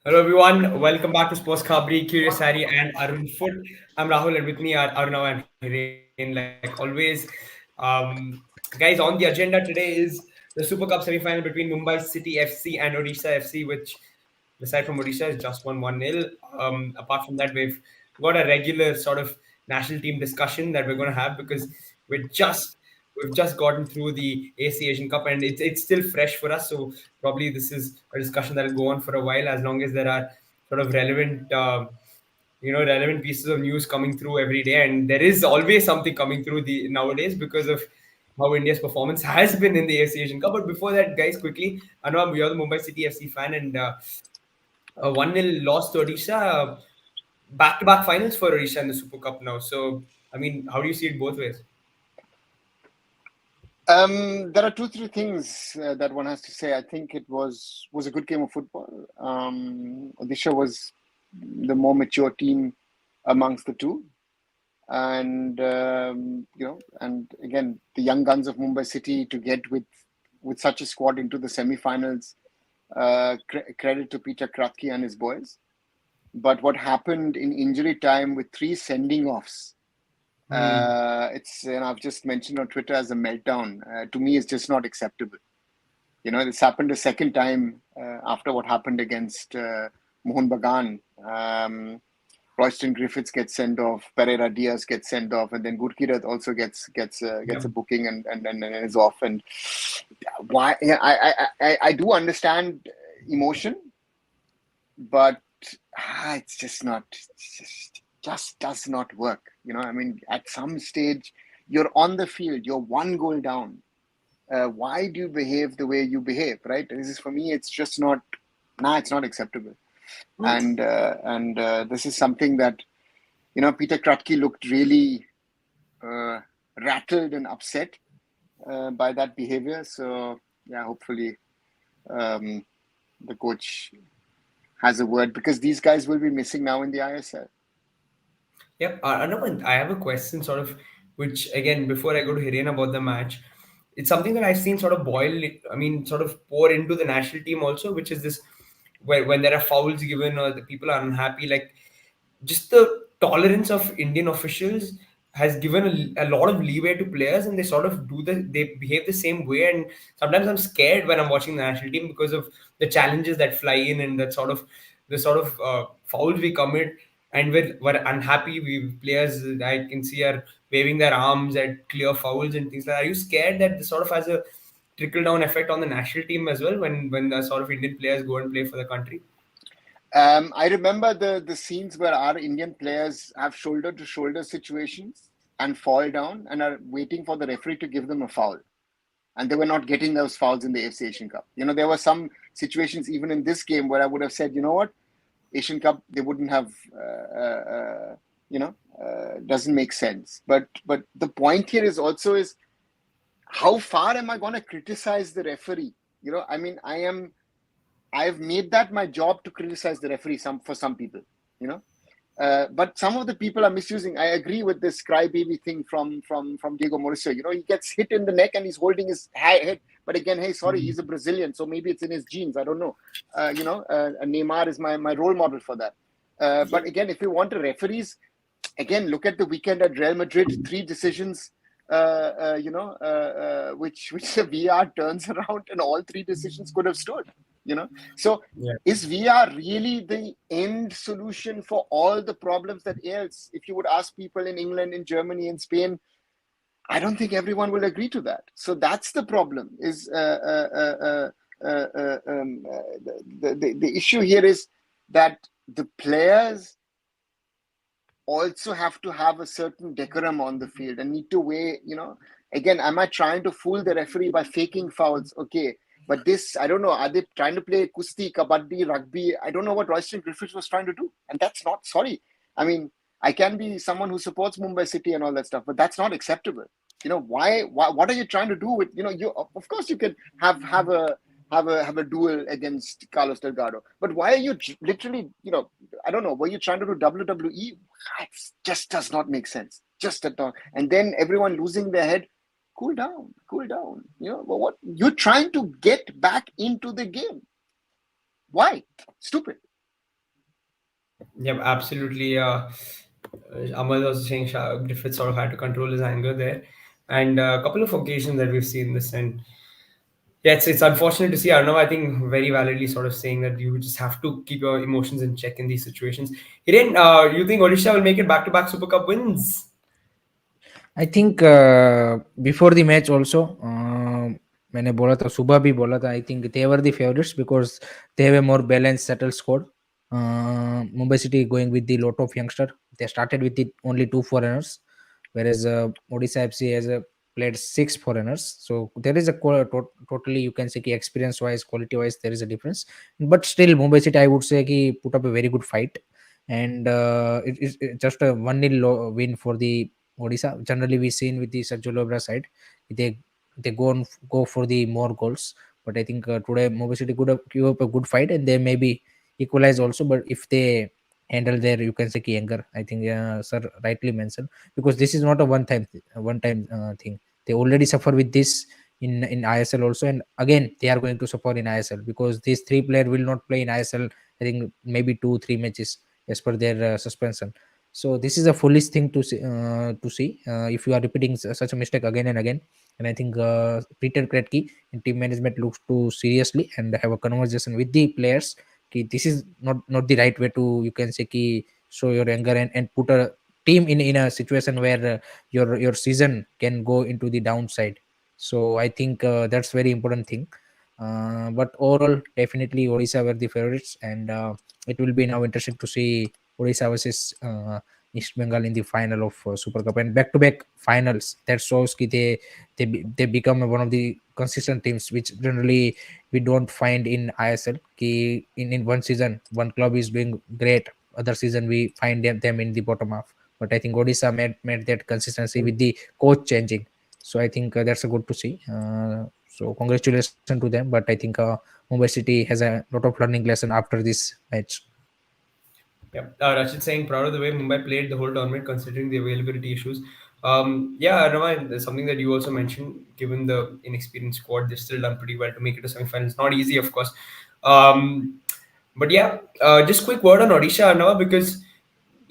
Hello everyone, welcome back to Sports Khabri, Curious Harry and Arun Foot. I'm Rahul and with me are Arnav and Hiren like always. Guys, on the agenda today is the Super Cup semi-final between Mumbai City FC and Odisha FC, which aside from Odisha is just won 1-0. Apart from that, we've got a regular sort of national team discussion that we're going to have because we're just we've just gotten through the AC Asian Cup and it's still fresh for us. So probably this is a discussion that will go on for a while as long as there are sort of relevant pieces of news coming through every day, and there is always something coming through the nowadays because of how India's performance has been in the AFC Asian Cup. But before that, guys, quickly, I know you're the Mumbai City FC fan, and a 1-0 loss to Odisha, back-to-back finals for Odisha in the Super Cup now. So, I mean, how do you see it both ways? There are two, three things that one has to say. I think it was a good game of football. Odisha was the more mature team amongst the two, and and again, the young guns of Mumbai City to get with such a squad into the semi-finals. Credit to Peter Kratky and his boys. But what happened in injury time with three sending offs? It's I've just mentioned on Twitter as a meltdown. To me, it's just not acceptable. This happened a second time after what happened against Mohun Bagan. Royston Griffiths gets sent off, Pereira Diaz gets sent off, and then Gurkirat also gets a booking and is off. And why? Yeah, I do understand emotion, but it's just not. Just does not work. I mean, at some stage, you're on the field, you're one goal down. Why do you behave the way you behave, right? This is, for me, it's just not, it's not acceptable. And this is something that, Peter Kratky looked really rattled and upset by that behavior. So, yeah, hopefully the coach has a word, because these guys will be missing now in the ISL. Yep, I have a question, sort of, which again, before I go to Hiren about the match, it's something that I've seen sort of sort of pour into the national team also, which is this where when there are fouls given or the people are unhappy, like just the tolerance of Indian officials has given a lot of leeway to players, and they sort of they behave the same way. And sometimes I'm scared when I'm watching the national team because of the challenges that fly in and that sort of the sort of fouls we commit, and we're unhappy. We players I can see are waving their arms at clear fouls and things like that. Are you scared that this sort of has a trickle down effect on the national team as well when the sort of Indian players go and play for the country? I remember the scenes where our Indian players have shoulder to shoulder situations and fall down and are waiting for the referee to give them a foul. And they were not getting those fouls in the AFC Asian Cup. There were some situations even in this game where I would have said, you know what, Asian Cup, they wouldn't have, doesn't make sense. But the point here is also how far am I going to criticize the referee? I mean, I've made that my job to criticize the referee for some people, but some of the people are misusing. I agree with this crybaby thing from Diego Mauricio. He gets hit in the neck and he's holding his head. But again, hey, sorry, he's a Brazilian, so maybe it's in his genes. I don't know. Neymar is my role model for that. But again, if you want to referees, again, look at the weekend at Real Madrid. 3 decisions, which the VR turns around, and all 3 decisions could have stood. So is VR really the end solution for all the problems that ails? If you would ask people in England, in Germany, in Spain, I don't think everyone will agree to that. So that's the problem. Is the issue here is that the players also have to have a certain decorum on the field and need to weigh. Again, am I trying to fool the referee by faking fouls? Okay. But this, I don't know, are they trying to play kusti, kabaddi, rugby? I don't know what Royston Griffiths was trying to do. And that's not, sorry. I mean, I can be someone who supports Mumbai City and all that stuff, but that's not acceptable. Why what are you trying to do with, you, of course you can have a duel against Carlos Delgado, but why are you literally, I don't know, were you trying to do WWE? It just does not make sense. Just at all. And then everyone losing their head. Cool down. What you're trying to get back into the game. Why? Stupid. Yep, absolutely. Amal was also saying Griffith sort of had to control his anger there, and a couple of occasions that we've seen this, and yeah, it's unfortunate to see. I don't know. I think very validly sort of saying that you just have to keep your emotions in check in these situations. Hiren, you think Odisha will make it back to back Super Cup wins? I think before the match also, मैंने बोला था सुबह भी बोला था. I think they were the favorites because they have a more balanced settled squad. Mumbai City going with the lot of youngster. They started with the only two foreigners, whereas Odisha FC has played six foreigners. So there is a totally you can say ki experience wise, quality wise there is a difference. But still Mumbai City I would say ki put up a very good fight, and it is just a 1-0 win for the Odisha. Generally, we seen with the Sergio Lobra side, they go for the more goals. But I think today Mumbai City could have give up a good fight, and they maybe equalize also. But if they handle their you can say ki anger, I think sir rightly mentioned, because this is not a one time thing. They already suffer with this in ISL also, and again they are going to suffer in ISL because these three players will not play in ISL. I think maybe 2-3 matches as per their suspension. So this is a foolish thing to see, if you are repeating such a mistake again and again. And I think Peter Kretke and team management looks to seriously and have a conversation with the players. This is not the right way to you can say show your anger and put a team in a situation where your season can go into the downside. So I think that's very important thing. But overall, definitely Odisha were the favorites, and it will be now interesting to see Odisha versus East Bengal in the final of Super Cup and back-to-back finals. That shows that they become one of the consistent teams, which generally we don't find in ISL. In one season, one club is doing great. Other season, we find them in the bottom half. But I think Odisha made that consistency with the coach changing. So I think that's a good to see. So congratulations to them. But I think Mumbai City has a lot of learning lesson after this match. Yeah, Rashid saying proud of the way Mumbai played the whole tournament considering the availability issues. Yeah, Raman, there's something that you also mentioned. Given the inexperienced squad, they've still done pretty well to make it to semi-final. It's not easy, of course. Um, but yeah, just quick word on Odisha, Arnava, because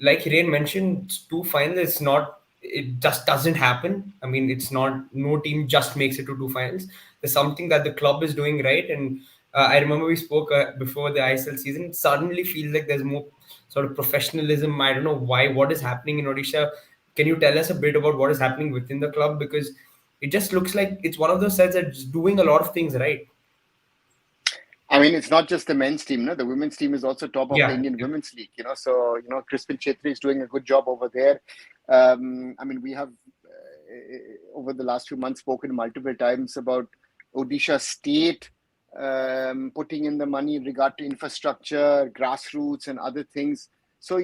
like Hiren mentioned, two finals. It's not. It just doesn't happen. I mean, it's not. No team just makes it to two finals. There's something that the club is doing right, and I remember we spoke before the ISL season. It suddenly feels like there's more sort of professionalism. I don't know why. What is happening in Odisha? Can you tell us a bit about what is happening within the club? Because it just looks like it's one of those sides that's doing a lot of things right. I mean, it's not just the men's team, no? The women's team is also top of the Yeah. Indian Women's League, So, Crispin Chetri is doing a good job over there. I mean, we have, over the last few months, spoken multiple times about Odisha State putting in the money in regard to infrastructure, grassroots, and other things. So,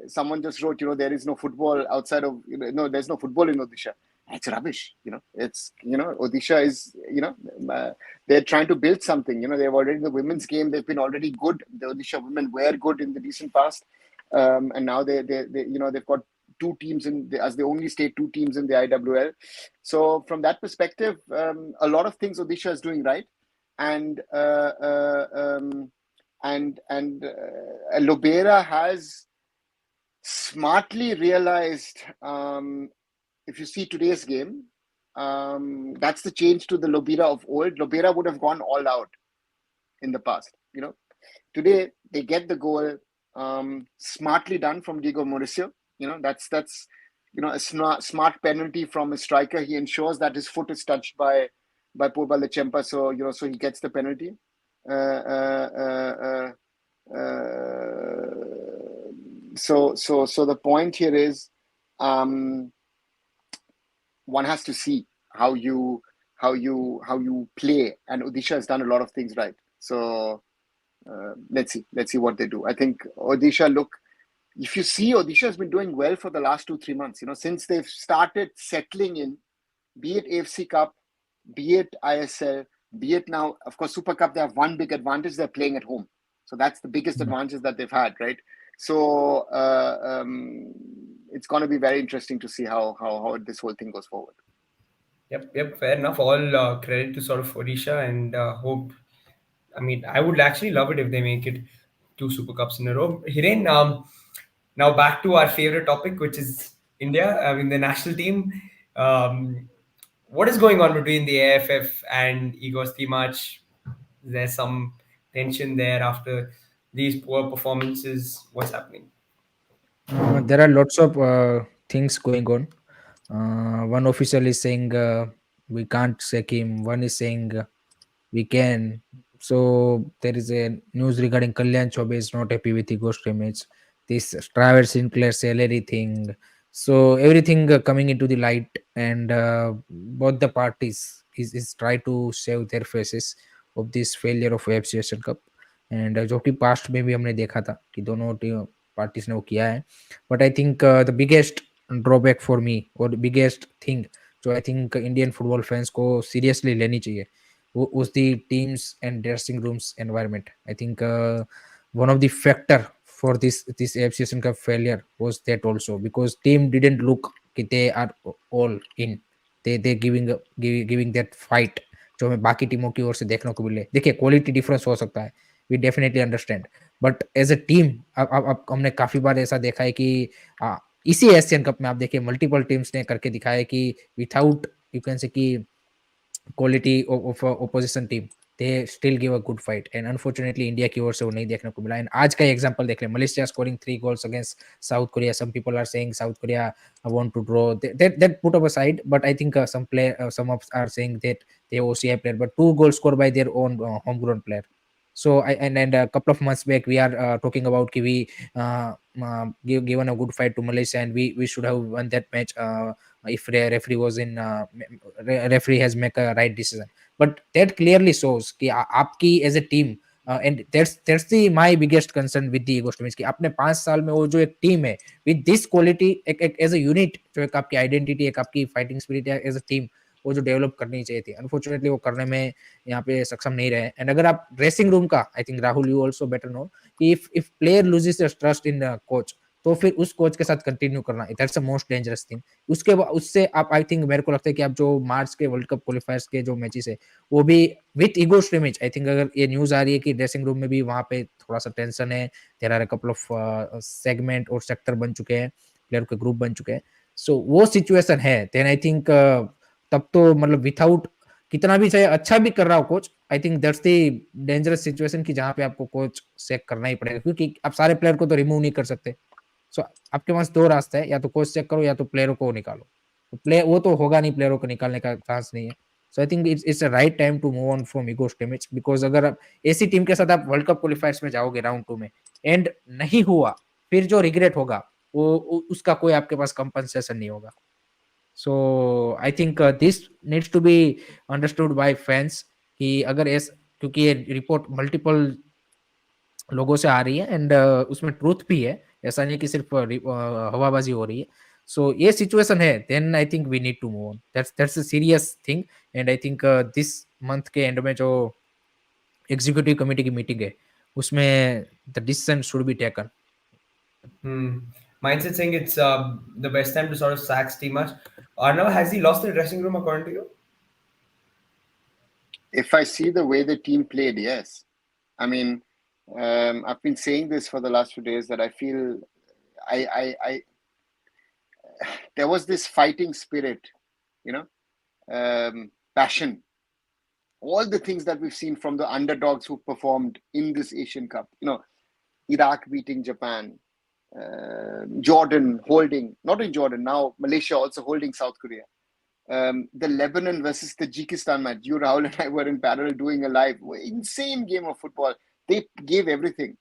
someone just wrote, there is no football outside of, no, there's no football in Odisha. It's rubbish, It's, Odisha is, they're trying to build something. They've already in the women's game. They've been already good. The Odisha women were good in the recent past, and now they've got two teams as they only state two teams in the IWL. So from that perspective, a lot of things Odisha is doing right, and Lobera has smartly realized. If you see today's game, that's the change to the Lobera of old. Lobera would have gone all out in the past. Today they get the goal, smartly done from Diego Mauricio. That's a smart penalty from a striker. He ensures that his foot is touched by Purba Lechempa, so he gets the penalty. So the point here is, one has to see how you play, and Odisha has done a lot of things right. So let's see what they do. I think Odisha if you see, Odisha has been doing well for the last 2-3 months. Since they've started settling in, be it AFC Cup, be it ISL, be it now, of course, Super Cup. They have one big advantage: they're playing at home, so that's the biggest advantage that they've had, right? So it's going to be very interesting to see how this whole thing goes forward. Yep, fair enough. All credit to sort of Odisha and hope. I mean, I would actually love it if they make it two Super Cups in a row. Hiren, Now back to our favorite topic, which is India. I mean, the national team. Um, what is going on between the AFF and Igor Stimac? There's some tension there after these poor performances. What's happening? There are lots of things going on. One official is saying we can't sack him. One is saying we can. So there is a news regarding Kalyan Chaubey is not happy with Igor Stimac. This Travis Sinclair salary thing. So everything coming into the light, and both the parties is try to save their faces of this failure of AFC Asian Cup. And जो कि past में भी हमने देखा था कि दोनों parties ने वो किया है. But I think the biggest drawback for me और बिगेस्ट थिंग जो I think Indian football fans को सीरियसली लेनी चाहिए was the teams and dressing rooms environment. I think one of the factor for this AFC Asian Cup failure was that also, because team didn't look कि they are all in. They giving that fight जो हमें बाकी टीमों की ओर से देखने को मिले. देखिए क्वालिटी डिफरेंस हो सकता है, we definitely understand, but as a team अब हमने काफी बार ऐसा देखा है कि इसी एशियन कप में आप देखिए मल्टीपल टीम्स ने करके दिखाया है कि विथाउट यू कैन से कि quality of opposition team they still give a good fight. And unfortunately India की ओर से वो नहीं देखने को मिला. एंड आज का एग्जांपल देख ले, Malaysia scoring 3 goals against South Korea. Some people are saying South Korea want to draw, that put up aside, but I think some of are saying that they OCI player, but 2 goals scored by their own homegrown player. So and a couple of months back we are talking about ki we given a good fight to Malaysia, and we should have won that match if referee was in referee has make a right decision. But that clearly shows कि आपकी as a team and that's the my biggest concern with the Igor Stimac कि आपने 5 साल में वो जो एक team है with this quality एक as a unit, जो एक आपकी आइडेंटिटी, एक आपकी फाइटिंग स्पिरिट है एज अ टीम, वो जो डेवलप करनी चाहिए थी, अनफॉर्चुनेटली वो करने में यहाँ पे सक्षम नहीं रहे. एंड अगर आप ड्रेसिंग रूम का, I think Rahul you also better know, if player loses trust in coach, तो फिर उस कोच के साथ कंटिन्यू करना, that's the most dangerous thing. उससे आप, आई थिंक मेरे को लगता है कि आप जो मार्च के वर्ल्ड कप क्वालिफायर्स के जो मैचेस है वो भी विथ ईगो स्ट्रीमेज, आई थिंक अगर ये न्यूज आ रही है कि ड्रेसिंग रूम में भी वहां पे थोड़ा सा टेंशन है, there are a couple of segment और सेक्टर बन चुके हैं, प्लेयर के ग्रुप बन चुके हैं. सो वो सिचुएशन है, देन आई थिंक तब तो मतलब विथाउट कितना भी चाहे अच्छा भी कर रहा हो coach, I think that's the dangerous situation कि जहां पे आपको कोच चेक करना ही पड़ेगा, क्योंकि आप सारे प्लेयर को तो रिमूव नहीं कर सकते. सो आपके पास दो रास्ता है, या तो कोच चेक करो या तो प्लेयरों को निकालो. तो प्ले वो तो होगा नहीं, प्लेयरों को निकालने का चांस नहीं है. So I think it's a right time to move on from Igor Stimac, because अगर आप ऐसी टीम के साथ आप वर्ल्ड कप क्वालिफायर्स में जाओगे राउंड 2 में एंड नहीं हुआ, फिर जो रिग्रेट होगा वो उसका कोई आपके पास कंपनसेशन नहीं होगा. So I think this needs to be understood by fans कि अगर ऐसा, क्योंकि ये रिपोर्ट मल्टीपल लोगों से आ रही है एंड उसमें ट्रूथ भी है, ऐसा नहीं कि सिर्फ हवाबाजी हो रही है. सो ये सिचुएशन है, then I think we need to move on, that's a serious thing. And I think this month के एंड में जो एग्जीक्यूटिव कमेटी की मीटिंग है उसमें the decision should be taken. Mindset saying it's the best time to sort of sack Stimac. Arnav, has he lost the dressing room according to you? If I see the way the team played, yes. I mean, I've been saying this for the last few days that I feel I there was this fighting spirit, you know, passion. All the things that we've seen from the underdogs who performed in this Asian Cup, you know, Iraq beating Japan, Jordan holding, not in Jordan, now Malaysia also holding South Korea. The Lebanon versus Tajikistan match, you, Rahul, and I were in parallel doing a live. Insane game of football. They gave everything.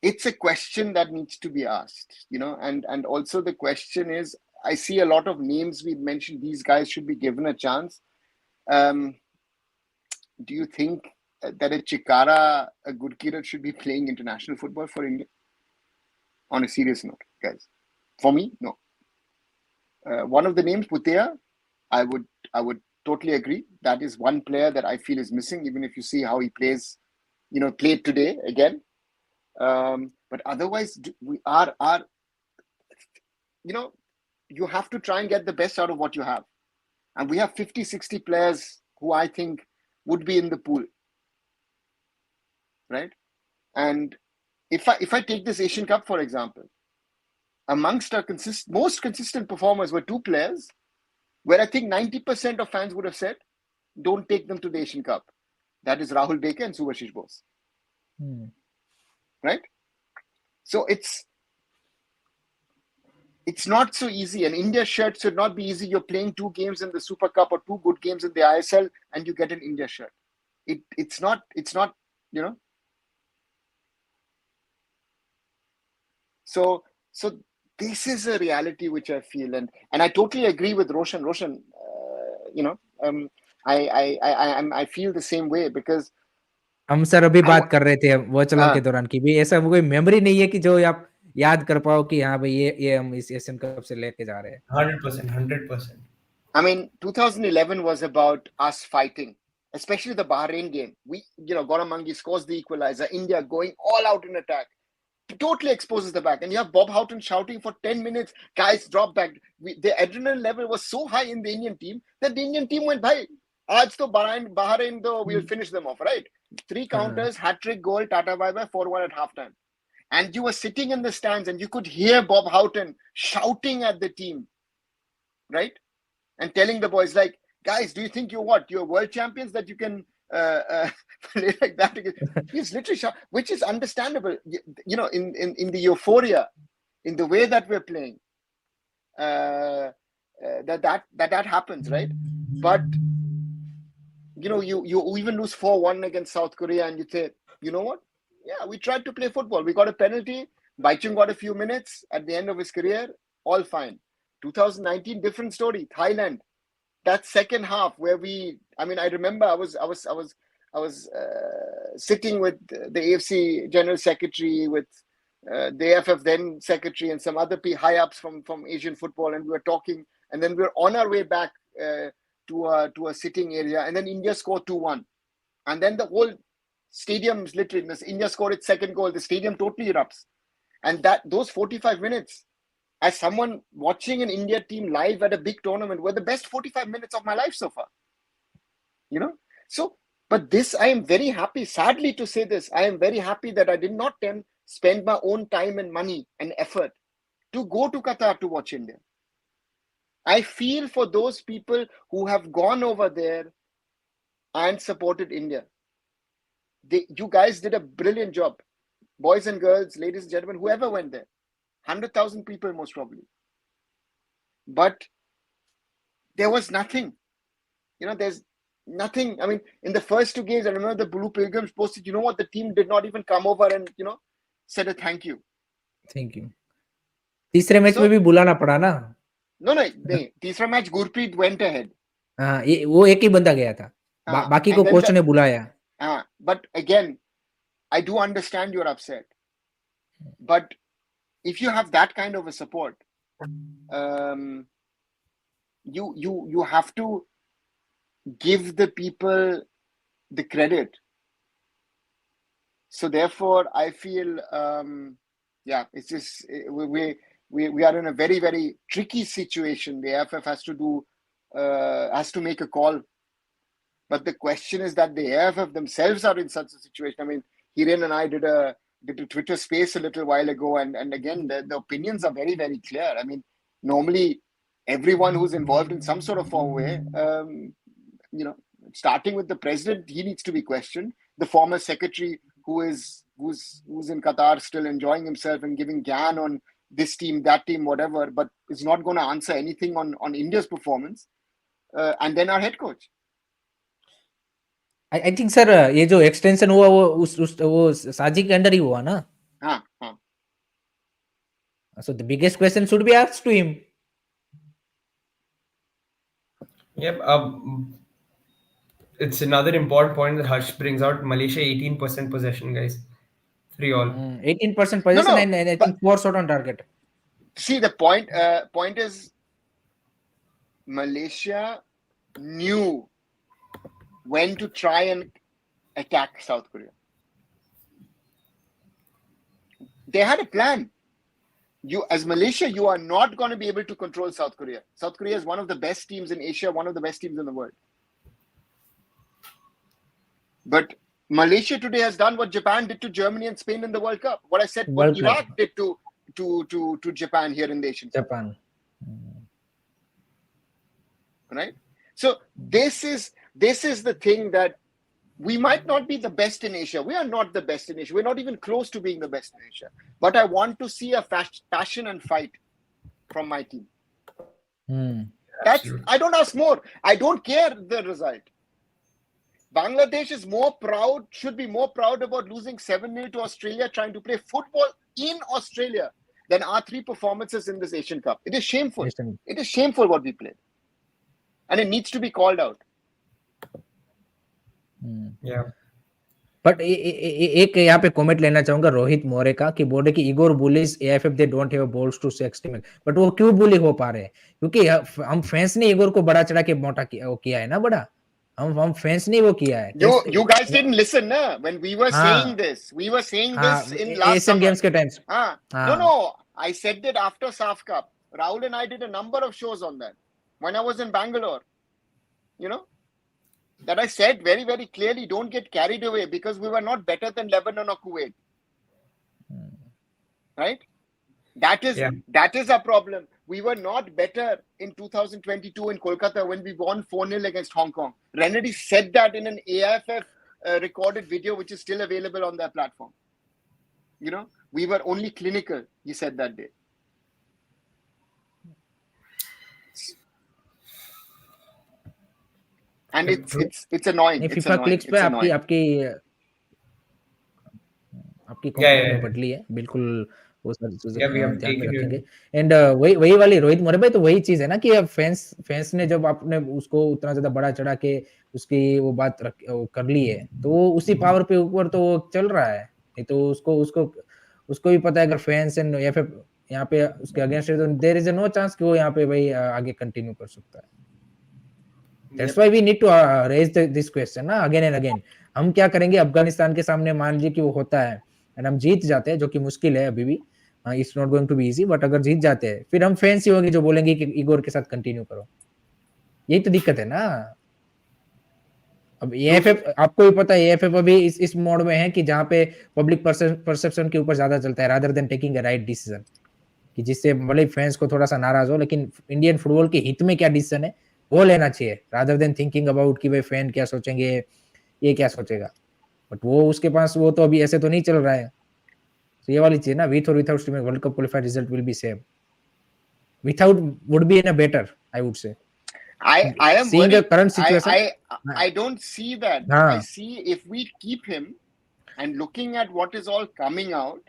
It's a question that needs to be asked, you know, and also the question is, I see a lot of names we mentioned, these guys should be given a chance. Do you think that a Chikara, a Gurkirat should be playing international football for India? On a serious note, guys. For me, no. One of the names, Putea, I would totally agree. That is one player that I feel is missing, even if you see how he plays, you know, played today again. But otherwise, we are, you know, you have to try and get the best out of what you have. And we have 50, 60 players who I think would be in the pool, right? And if I take this Asian Cup for example, amongst our most consistent performers were two players, where I think 90% of fans would have said, "Don't take them to the Asian Cup." That is Rahul Beke and Subhashish Bose. Right? So it's not so easy. An India shirt should not be easy. You're playing 2 games in the Super Cup or 2 good games in the ISL, and you get an India shirt. It's not. So this is a reality which I feel, and I totally agree with Roshan. I feel the same way because हम sir अभी बात कर रहे थे virtual के दौरान कि भी ऐसा कोई मेमोरी नहीं है कि जो आप याद कर पाओ कि हाँ भाई ये हम इस एशियन कप से लेके जा रहे हैं. 100%. I mean, 2011 was about us fighting, especially the Bahrain game. Gautam Mangi scores the equalizer. India going all out in attack, totally exposes the back, and you have Bob Houghton shouting for 10 minutes, "Guys, drop back." The adrenaline level was so high in the Indian team that the Indian team went, "Bhai, aaj to Bahrain, though we'll finish them off." Right? 3 counters, hat-trick goal, Tata bye-bye, 4-1 at halftime. And you were sitting in the stands and you could hear Bob Houghton shouting at the team, right? And telling the boys, like, "Guys, do you think you're world champions that you can play like that?" He's literally which is understandable, in the euphoria, in the way that we're playing, that happens, right? But you even lose 4-1 against South Korea, and you say, "You know what? Yeah, we tried to play football. We got a penalty. Baichung got a few minutes at the end of his career. All fine." 2019, different story. Thailand, that second half where I remember I was sitting with the AFC General Secretary, with the AFF then Secretary, and some other high ups from Asian football, and we were talking, and then we were on our way back to a sitting area, and then India scored 2-1, and then the whole stadium's literally, India scored its second goal, the stadium totally erupts, and those 45 minutes, as someone watching an India team live at a big tournament, were the best 45 minutes of my life so far. So, but this, I am very happy, sadly to say this, I am very happy that I did not then spend my own time and money and effort to go to Qatar to watch India. I feel for those people who have gone over there and supported India. You guys did a brilliant job. Boys and girls, ladies and gentlemen, whoever went there. 100,000 people most probably. But there was nothing. There's nothing. I mean, in the first 2 games, I remember the Blue Pilgrims posted, "You know what? The team did not even come over and, said a thank you." Thank you. तीसरे match में भी बुलाना पड़ा ना? No. तीसरा match Gurpreet went ahead. हाँ, वो एक ही बंदा गया था. बाकी को कोच ने बुलाया. But again, I do understand you're upset. But if you have that kind of a support, you have to give the people the credit. So therefore, I feel, it's just we are in a very, very tricky situation. The AFF has to make a call. But the question is that the AFF themselves are in such a situation. I mean, Hiren and I did a Twitter space a little while ago, and again, the opinions are very, very clear. I mean, normally everyone who's involved in some sort of form way, starting with the president, he needs to be questioned. The former secretary who's in Qatar still enjoying himself and giving gyan on this team, that team, whatever, but is not going to answer anything on India's performance. And then our head coach. I think sir ये जो extension हुआ वो साजी के under ही हुआ ना? हाँ. So the biggest question should be asked to him. Yep. It's another important point that Harsh brings out. Malaysia 18% possession, guys. 3-all. 18% possession, and I think 4 shot on target. See, the point is, Malaysia knew when to try and attack South Korea. They had a plan. As Malaysia, you are not going to be able to control South Korea. South Korea is one of the best teams in Asia, one of the best teams in the world. But Malaysia today has done what Japan did to Germany and Spain in the World Cup. What I said, what World Cup. Iraq did to Japan here in the Asian Cup. Japan. Right? So this is the thing, that we might not be the best in Asia. We are not the best in Asia. We're not even close to being the best in Asia. But I want to see a passion and fight from my team. I don't ask more. I don't care the result. Bangladesh is should be more proud about losing 7-0 to Australia, trying to play football in Australia, than our 3 performances in this Asian Cup. It is shameful. It is shameful what we played. And it needs to be called out. Yeah. But एक यहाँ पे comment लेना चाहूंगा रोहित मोरे का, कि बोले कि Igor bullies AFF they don't have balls to say Stimac, but वो क्यों बुली हो पा रहे हैं? क्योंकि हम फैंस ने इगोर को बड़ा चढ़ा के मोटा किया है ना, बड़ा हम फैंस ने वो किया है. You guys didn't listen, na? When we were saying this, in last Asian Games के times. No, I said that after SAF Cup. Rahul and I did a number of shows on that when I was in Bangalore. You know, that I said very, very clearly, don't get carried away, because we were not better than Lebanon or Kuwait. Right? That is a problem. We were not better in 2022 in Kolkata when we won 4-0 against Hong Kong. Renedy said that in an AIF recorded video, which is still available on their platform. You know, we were only clinical, he said that day. And it's annoying. It's FIFA annoying. Clicks पे आपकी comment बदली है, बिल्कुल वो सारी चीजें ध्यान में रखेंगे. एंड वही वाली रोहित मोरे भाई, तो वही चीज है ना कि अब फैंस ने जब आपने उसको उतना ज्यादा बड़ा चढ़ा के उसकी वो बात कर ली है, तो वो उसी पावर पे ऊपर तो वो चल रहा है. नहीं तो उसको भी पता है अगर फैंस एंड या फिर यहाँ पे उसके अगेंस्ट है, तो देयर इज नो चांस कि वो यहाँ पे भाई आगे कंटिन्यू कर सकता है. That's why we need to raise this question ना again and again. हम क्या करेंगे अफगानिस्तान के सामने, मान लीजिए कि वो होता है एंड हम जीत जाते हैं, जो कि मुश्किल है अभी भी, it's not going to be easy, but अगर जीत जाते हैं फिर हम फैंस ही होंगे जो बोलेंगे कि इगोर के साथ कंटिन्यू करो. यही तो दिक्कत है ना. अब एएफएफ आपको भी पता है, एएफएफ अभी इस मोड में है कि जहाँ पे पब्लिक परसेप्शन के ऊपर ज्यादा चलता है, rather than taking a right decision, कि जिससे भले फैंस को थोड़ा सा नाराज हो, लेकिन इंडियन फुटबॉल के हित में क्या डिसीजन है वो लेना चाहिए, रादर देन थिंकिंग अबाउट कि भाई फैन क्या सोचेंगे, ये क्या सोचेगा. बट वो उसके पास वो तो अभी ऐसे तो नहीं चल रहा है. तो ये वाली चीज ना, विथ और without steaming world cup qualified result will be same. Without would be in a better, I would say. I am seeing worried. the current situation. I don't see that. I see if we keep him, and looking at what is all coming out,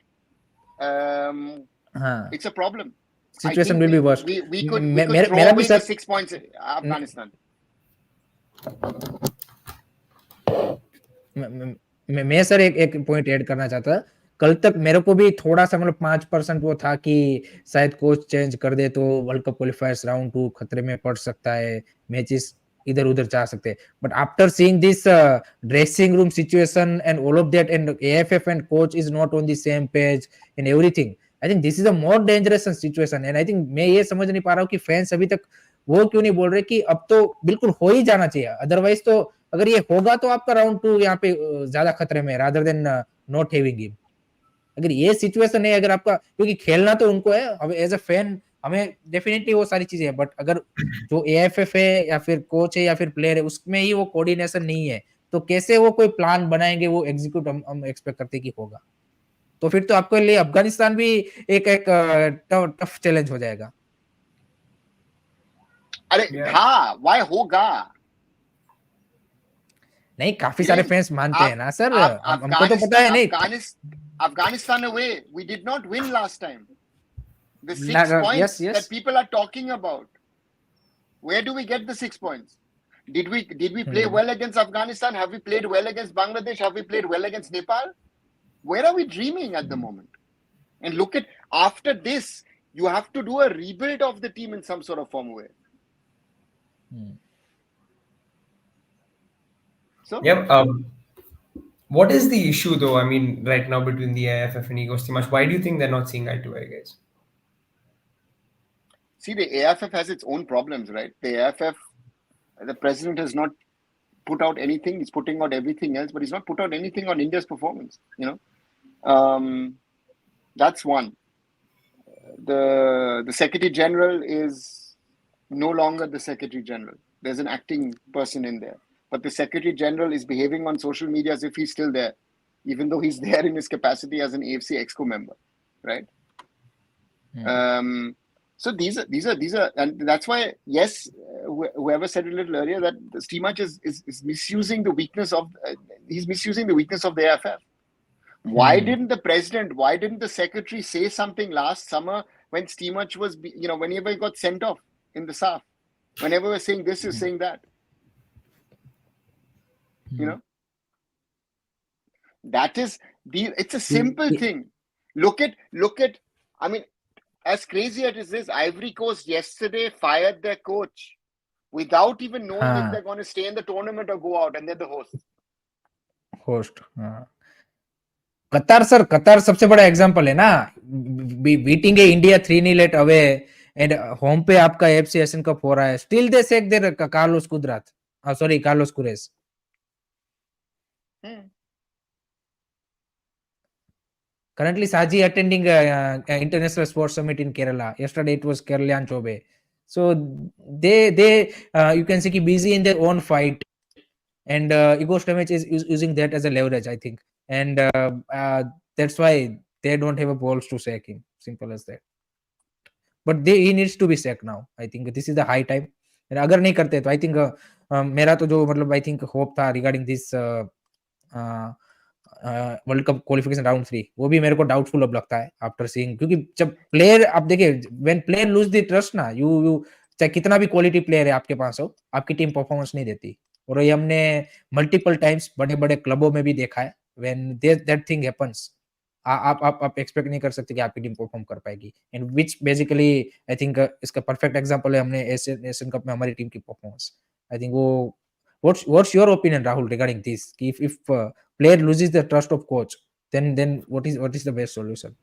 it's a problem. Situation will be worse. We could throw away the 6 points Afghanistan. मैं sir एक point add करना चाहता. कल तक मेरे को भी थोड़ा सा मतलब 5% वो था कि शायद कोच चेंज कर दे तो वर्ल्ड कप क्वालिफायर्स राउंड 2 खतरे में पड़ सकता है, मैचेस इधर उधर जा सकते हैं. But after seeing this dressing room situation and all of that, and AFF and coach is not on the same page in everything, I think this is a more dangerous situation. And I think मैं ये समझ नहीं पा रहा हूँ कि fans अभी तक वो क्यों नहीं बोल रहे कि अब तो बिल्कुल हो ही जाना चाहिए. अदरवाइज तो अगर ये होगा तो आपका राउंड 2 यहाँ पे ज्यादा खतरे में, rather than not having him. अगर ये सिचुएशन है, अगर आपका, क्योंकि खेलना तो उनको है, अब एज अ फैन हमें डेफिनेटली वो सारी चीजें है, बट अगर जो एएफएफ है या फिर कोच है या फिर प्लेयर है उसमें ही वो कोऑर्डिनेशन नहीं है, तो कैसे वो कोई प्लान बनाएंगे, वो एग्जीक्यूट हम एक्सपेक्ट करते कि होगा. तो फिर तो आपके लिए अफगानिस्तान भी एक टफ चैलेंज हो जाएगा. अरे हाँ, व्हाई होगा नहीं, काफी सारे फैंस मानते हैं ना सर, हमको तो पता है. नहीं, Afghanistan away, we did not win last time. The 6 points that people are talking about, where do we get the 6 points? Did we play well against Afghanistan? Have we played well against Bangladesh? Have we played well against Nepal? Where are we dreaming at the moment? And look at, after this, you have to do a rebuild of the team in some sort of form way. So, yep. What is the issue though? I mean, right now between the AIFF and Igor Stimac, why do you think they're not seeing eye to eye, guys? See, the AIFF has its own problems, right? The AIFF, the president has not put out anything. He's putting out everything else, but he's not put out anything on India's performance. That's one. The Secretary General is no longer the Secretary General. There's an acting person in there, but the Secretary General is behaving on social media as if he's still there, even though he's there in his capacity as an AFC Exco member, right? So these are, and that's why, yes, whoever said it a little earlier that the Stimac is misusing the weakness of he's misusing the weakness of the AFF. Why didn't the president, why didn't the secretary say something last summer when Stimac was, whenever he got sent off in the SAF, whenever we're saying this, you're saying that, that is it's a simple thing. Look at, I mean, as crazy as it is, Ivory Coast yesterday fired their coach without even knowing if they're going to stay in the tournament or go out, and they're the host. Qatar सबसे बड़ा example है ना, beating India 3-0 at away and home पे आपका FC Asian Cup हो रहा है, still they sack their Carlos Kudrat, sorry Carlos Queiroz. Currently Saji attending international sports summit in Kerala. Yesterday it was Kalyan Chaubey. So they you can see busy in their own fight, and Igor Stimac is using that as a leverage, I think, and that's why they don't have a balls to sack him. Simple as that. But he needs to be sacked now. I think this is the high time. And अगर नहीं करते तो I think मेरा तो जो मतलब I think hope था regarding this world cup qualification round 3, वो भी मेरे को डाउटफुल अब लगता है आफ्टर सीइंग, क्योंकि जब प्लेयर, आप देखिए when player lose the trust ना, यू चाहे कितना भी क्वालिटी प्लेयर है आपके पास हो, आपकी टीम परफॉर्मेंस नहीं देती. और ये हमने मल्टीपल टाइम्स बड़े बड़े क्लबों में भी देखा है. व्हेन दैट थिंग हैपेंस, आप एक्सपेक्ट नहीं कर सकते कि आपकी टीम परफॉर्म कर पाएगी. And which basically I think इसका परफेक्ट एग्जांपल है हमने एशियन कप में हमारी टीम की परफॉर्मेंस. आई थिंक वो what's your opinion, Rahul, regarding this? If player loses the trust of coach, then what is the best solution?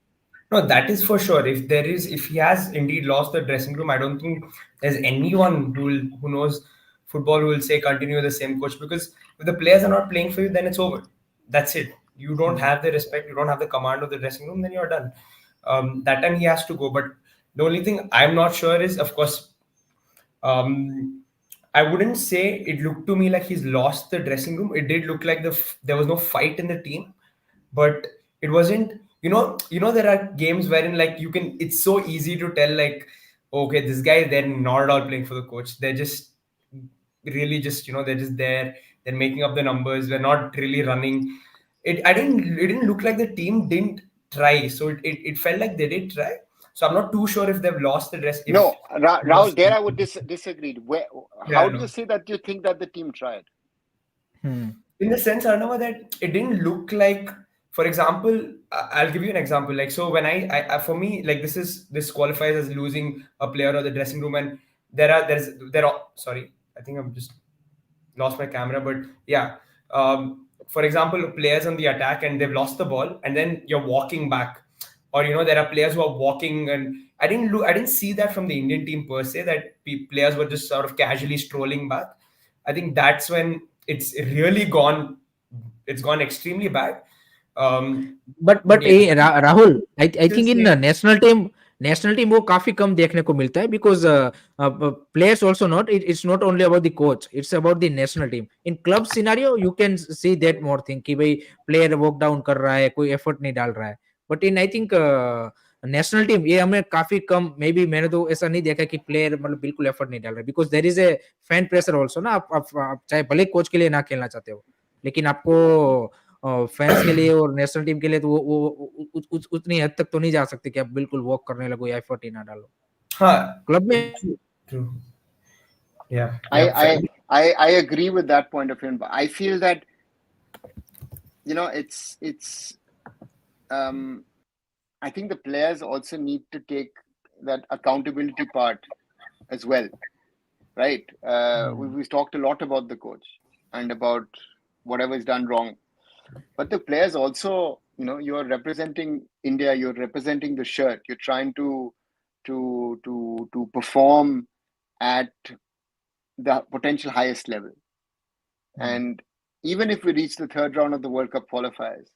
No, that is for sure. If he has indeed lost the dressing room, I don't think there's anyone who knows football who will say continue the same coach, because if the players are not playing for you, then it's over. That's it. You don't have the respect, you don't have the command of the dressing room, then you're done. That time he has to go. But the only thing I'm not sure is, of course, I wouldn't say it looked to me like he's lost the dressing room. It did look like there was no fight in the team, but it wasn't. There are games wherein like it's so easy to tell like, okay, this guy, they're not at all playing for the coach. They're just really just they're just there. They're making up the numbers. They're not really running. It didn't look like the team didn't try. So it felt like they did try. So I'm not too sure if they've lost the dress. No, Rahul, there I would disagree. How do you say that you think that the team tried? In the sense, Arnava, that it didn't look like, for example, I'll give you an example. Like, so when I for me, like this qualifies as losing a player or the dressing room, and there are sorry, I think I've just lost my camera, but yeah. For example, players on the attack and they've lost the ball, and then you're walking back, or there are players who are walking, and I didn't see that from the Indian team per se, that players were just sort of casually strolling back. I think that's when it's really gone. It's gone extremely bad. But Rahul, I think in national team वो काफी कम देखने को मिलता है, because players also not, it's not only about the coach, it's about the national team. In club scenario you can see that more thing कि भाई player walk down कर रहा है, कोई effort नहीं डाल रहा है. But in I think national team ये हमें काफी कम, मे बी मैंने तो ऐसा नहीं देखा कि प्लेयर मतलब बिल्कुल एफर्ट नहीं डाल रहे, because there is a fan pressure also ना. आप चाहे भले कोच के लिए ना खेलना चाहते हो, लेकिन आपको फैंस के लिए और नेशनल टीम के लिए तो वो उतनी हद तक तो नहीं जा सकते कि आप बिल्कुल वॉक करने लगो या एफर्ट ही ना डालो. हाँ, क्लब में yeah, I agree with that point of view, but I feel that it's I think the players also need to take that accountability part as well, right? We've talked a lot about the coach and about whatever is done wrong, but the players also, you're representing India, you're representing the shirt, you're trying to perform at the potential highest level, And even if we reach the third round of the World Cup qualifiers,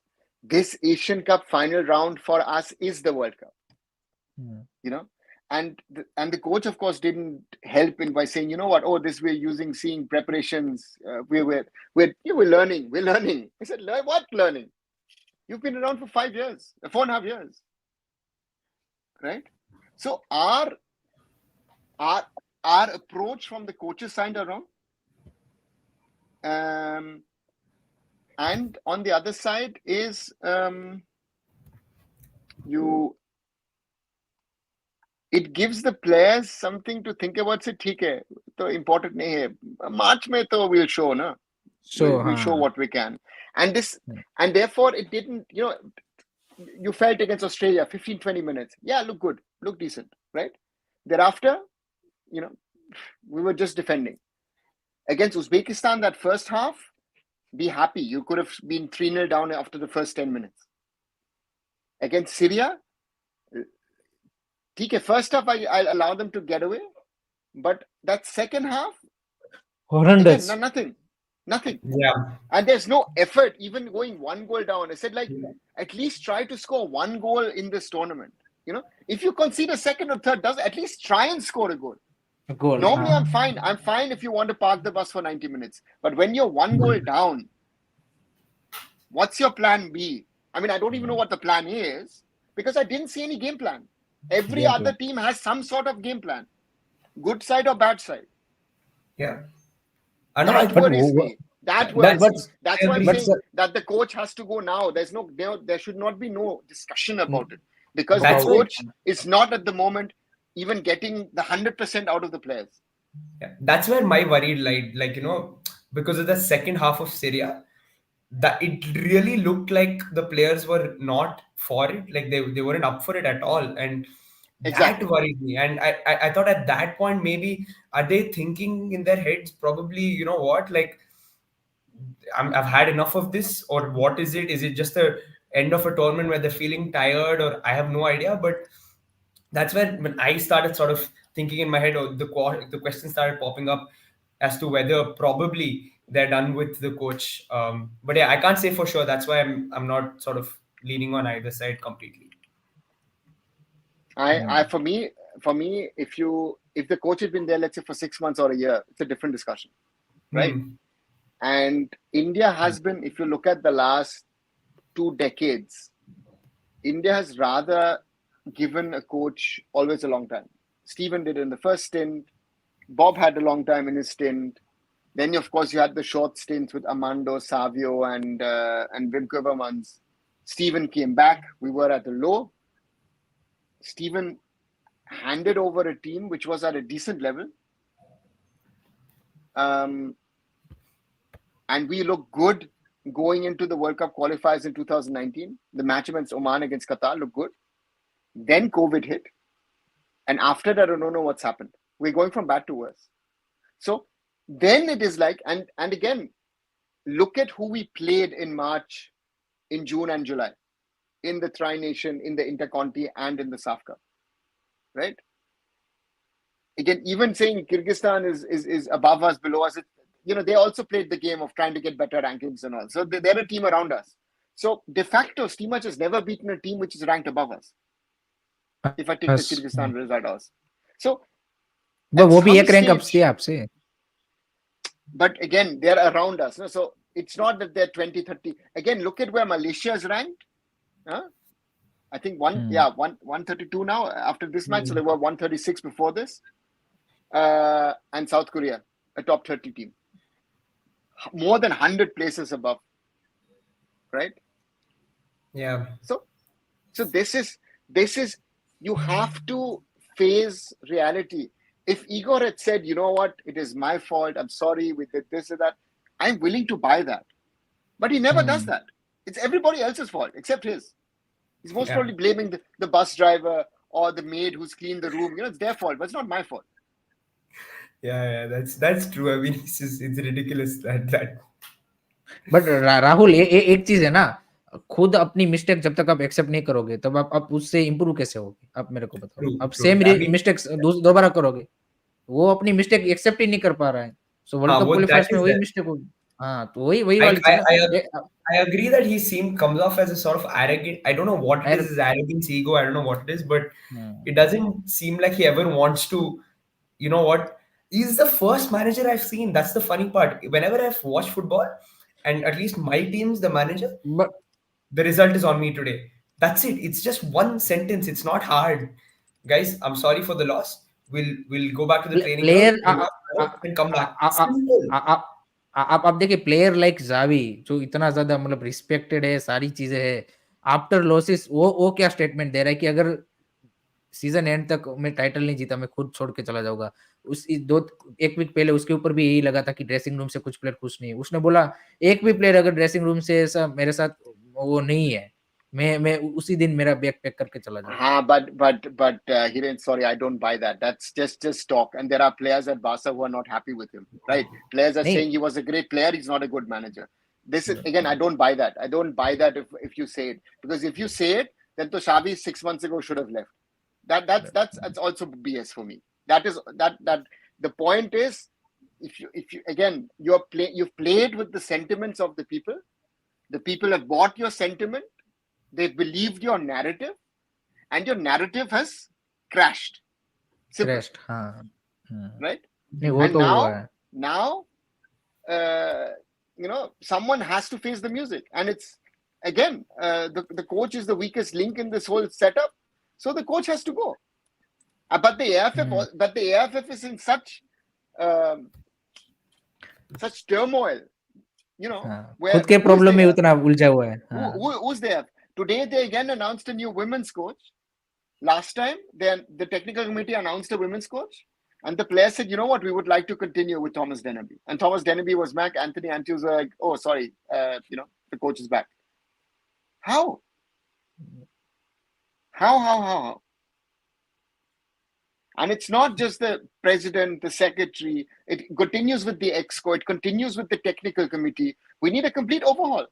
this Asian Cup final round for us is the World Cup. You know, and the coach, of course, didn't help in by saying, you know what, oh, this we're seeing preparations. We're learning. I said, what learning? You've been around for 5 years, 4.5 years, right? So our approach from the coaches side are wrong. And on the other side is it gives the players something to think about. Say, ठीक है, तो important नहीं है. March में तो we'll show, na. So We'll show what we can. And therefore it didn't, you know, you felt against Australia 15-20 minutes. Yeah, look good, look decent, right? Thereafter, you know, we were just defending. Against Uzbekistan, that first half, be happy. You could have been 3-0 down after the first 10 minutes. Against Syria, first half I'll allow them to get away, but that second half, horrendous. Again, nothing. Yeah. And there's no effort, even going 1 goal down. I said, like, at least try to score 1 goal in this tournament. You know, if you concede a second or third, at least try and score a goal. Normally, I'm fine. I'm fine if you want to park the bus for 90 minutes. But when you're 1 goal down, what's your plan B? I mean, I don't even know what the plan is because I didn't see any game plan. Every other team has some sort of game plan, good side or bad side. Yeah. That worries me. That's why I'm saying that the coach has to go now. There should not be no discussion about it because the coach is not at the moment even getting the 100% out of the players. Yeah, that's where my worry lied. Like, you know, because of the second half of Syria, that it really looked like the players were not for it. Like they weren't up for it at all. And Exactly. that worried me. And I thought at that point, maybe are they thinking in their heads, probably, you know what, like I've had enough of this, or what is it? Is it just the end of a tournament where they're feeling tired, or I have no idea. But that's when I started sort of thinking in my head, or the questions started popping up as to whether probably they're done with the coach. But yeah, I can't say for sure. That's why I'm not sort of leaning on either side completely. For me, if the coach has been there, let's say for 6 months or a year, it's a different discussion, right? And India has been, if you look at the last 2 decades, India has rather given a coach always a long time. Stephen did it in the first stint. Bob had a long time in his stint. Then, of course, you had the short stints with Armando, Savio, and Wim Kubermans. Stephen came back. We were at the low. Stephen handed over a team which was at a decent level. And we looked good going into the World Cup qualifiers in 2019. The match against Oman, against Qatar looked good. Then COVID hit. And after that, I don't know what's happened. We're going from bad to worse. So then it is like, and again, look at who we played in March, in June and July, in the Tri-Nation, in the Interconti, and in the SAF Cup, right? Again, even saying Kyrgyzstan is above us, below us, you know, they also played the game of trying to get better rankings and all. So they're a team around us. So de facto, Stimac has never beaten a team which is ranked above us. If I take the Kyrgyzstan result also. So, but वो भी एक rank up से आपसे. But again, they're around us. No? So it's not that they're 20, 30. Again, look at where Malaysia is ranked. I think 132 now after this match. So they were 136 before this. And South Korea, a top 30 team. More than 100 places above. Right? Yeah. So this is, you have to face reality. If Igor had said, you know what, it is my fault, I'm sorry, we did this or that, I'm willing to buy that. But he never does that. It's everybody else's fault except his. He's most probably blaming the bus driver or the maid who's cleaned the room. You know, it's their fault, but it's not my fault. Yeah, that's true. I mean, it's ridiculous that. But Rahul, एक चीज है ना, खुद अपनी mistake जब तक आप accept नहीं करोगे तब आप उससे इम्प्रूव कैसे होगे? आप मेरे को बताओ. आप सेम मिस्टेक्स दोबारा करोगे. वो अपनी मिस्टेक एक्सेप्ट ही नहीं कर पा रहा है. सो वर्ल्ड कप क्वालिफायर्स में वही मिस्टेक होगी. हाँ तो वही I, वाली चीज I, ना I, ये I agree that comes off as a sort of arrogant. I don't know what it is, यार his arrogance, ego. I don't know what it is, but hmm, it doesn't seem like he ever wants to. You know what? He's the first manager I've seen. That's the funny part. Whenever I've watched football, and at least my team's the manager, but the result is on me today. That's it. It's just one sentence. It's not hard, guys. I'm sorry for the loss. We'll go back to the training ground. Player We'll work hard and come back. Simple. आप देखिए player like Xavi जो इतना ज्यादा मतलब respected है सारी चीजें है आफ्टर लॉसेस वो क्या स्टेटमेंट दे रहा है कि अगर सीजन एंड तक मैं टाइटल नहीं जीता मैं खुद छोड़ के चला जाऊंगा दो एक वीक पहले उसके ऊपर भी यही लगा था कि ड्रेसिंग रूम से कुछ प्लेयर खुश नहीं है उसने बोला एक भी प्लेयर अगर ड्रेसिंग रूम से ऐसा मेरे साथ वो नहीं है मैं उसी दिन मेरा बैग पैक करके चला जाऊंगा but Hiren, sorry, I don't buy that. That's just talk. And there are players at Barca who are not happy with him, right? Players are नहीं saying he was a great player. He's not a good manager. This is again, I don't buy that. I don't buy that if you say it, because if you say it, then to Xavi 6 months ago should have left. That's also BS for me. That is that the point is, if you again you've played with the sentiments of the people. The people have bought your sentiment. They believed your narrative, and your narrative has crashed. Simple, crest हाँ right? नहीं वो And तो हुआ है now, someone has to face the music, and it's again the coach is the weakest link in this whole setup, so the coach has to go. But the AFF is in um, such turmoil, हाँ where खुद के who is problem में the उतना उलझा हुआ है हाँ who's there? Today they again announced a new women's coach. Last time, the technical committee announced a women's coach, and the players said, "You know what? We would like to continue with Thomas Dennerby." And Thomas Dennerby was back. Anthony Andrews were like, "Oh, sorry, the coach is back." How? How? And it's not just the president, the secretary. It continues with the exco. It continues with the technical committee. We need a complete overhaul.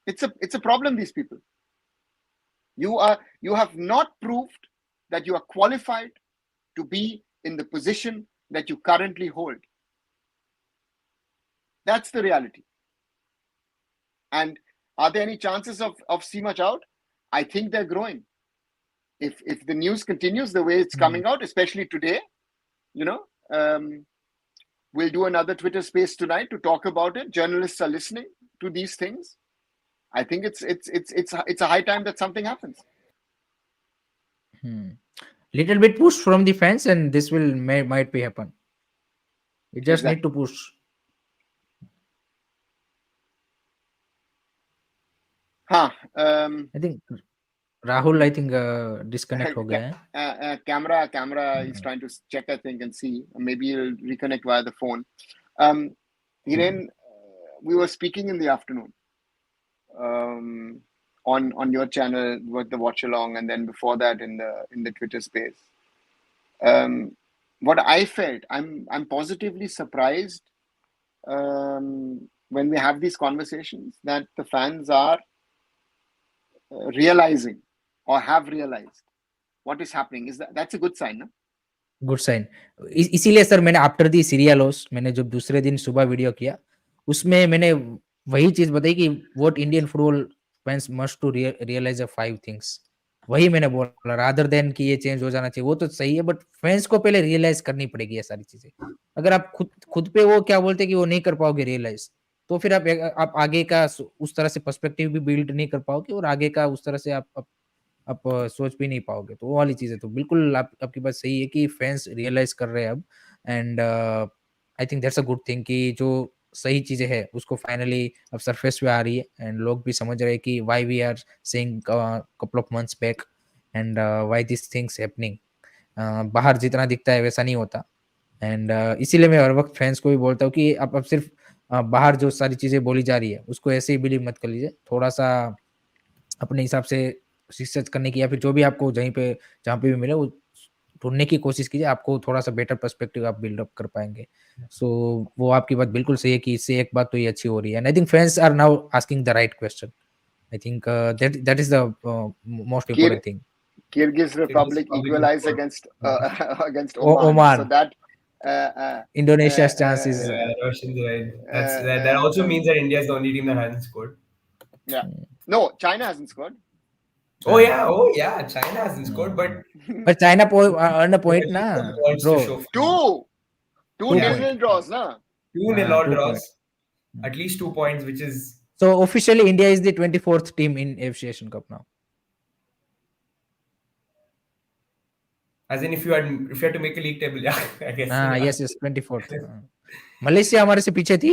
It's a problem. These people. You have not proved that you are qualified to be in the position that you currently hold. That's the reality. And are there any chances of Stimac out? I think they're growing. If the news continues the way it's coming out, especially today, we'll do another Twitter space tonight to talk about it. Journalists are listening to these things. I think it's a high time that something happens. Little bit push from the fans and this will might be happen. You just need to Exactly. push. I think Rahul I think disconnect हो गया है. Camera he's trying to check, I think, and see. Maybe he'll reconnect via the phone. Hiren, we were speaking in the afternoon on your channel with the watch along, and then before that in the Twitter space. What I felt, I'm positively surprised when we have these conversations that the fans are realizing or have realized what is happening. That's a good sign, no? Good sign. इसीलिए sir मैंने after the Syria loss मैंने जब दूसरे दिन सुबह video किया उसमें मैंने वही चीज बताई कि what Indian football fans must to realize 5 things. वही मैंने बोला रादर देन कि ये चेंज हो जाना चाहिए वो तो सही है बट फैंस को पहले रियलाइज करनी पड़ेगी ये सारी चीजें. अगर आप खुद पे वो क्या बोलते कि वो नहीं कर पाओगे रियलाइज तो फिर आप आगे का उस तरह से पर्सपेक्टिव भी बिल्ड नहीं कर पाओगे और आगे का उस तरह से आप सोच भी नहीं पाओगे. तो वो वाली चीजें तो बिल्कुल आपकी बात सही है कि फैंस रियलाइज कर रहे हैं अब and I think that's a good thing कि जो सही चीजें हैं उसको फाइनली अब सरफेस पे आ रही है एंड लोग भी समझ रहे हैं कि why we are saying couple of months back and why this things happening. बाहर जितना दिखता है वैसा नहीं होता एंड इसीलिए मैं हर वक्त फैंस को भी बोलता हूँ कि आप अब सिर्फ बाहर जो सारी चीजें बोली जा रही है उसको ऐसे ही बिलीव मत कर लीजिए. थोड़ा सा अपने हिसाब से रिसर्च करने की या फिर जो भी आपको जहाँ पे भी मिले वो ढूंढने की कोशिश कीजिए. आपको थोड़ा सा बेटर पर्सपेक्टिव आप बिल्डअप कर पाएंगे. सो वो आपकी बात बिल्कुल सही है कि इससे एक बात तो ये अच्छी हो रही है and I think fans are now asking the right question. I think that is the most important thing. Kyrgyz Republic Republic equalized scored. against against Oman. Oman. So that Indonesia's chance is Roshan's right. That also means that India is the only team that hasn't scored. Yeah. No, China hasn't scored. Oh yeah, China hasn't scored, but China earned a at point, least some na points to bro. show for it. Two 2 nil point. nil draws, na. 2-0 all 2 draws. point. At least 2 points, which is So officially, India is the 24th team in AFC Asian Cup now. as in if you had to make a league table, yeah, I guess. Yes, 24th. Malaysia हमारे से पीछे थी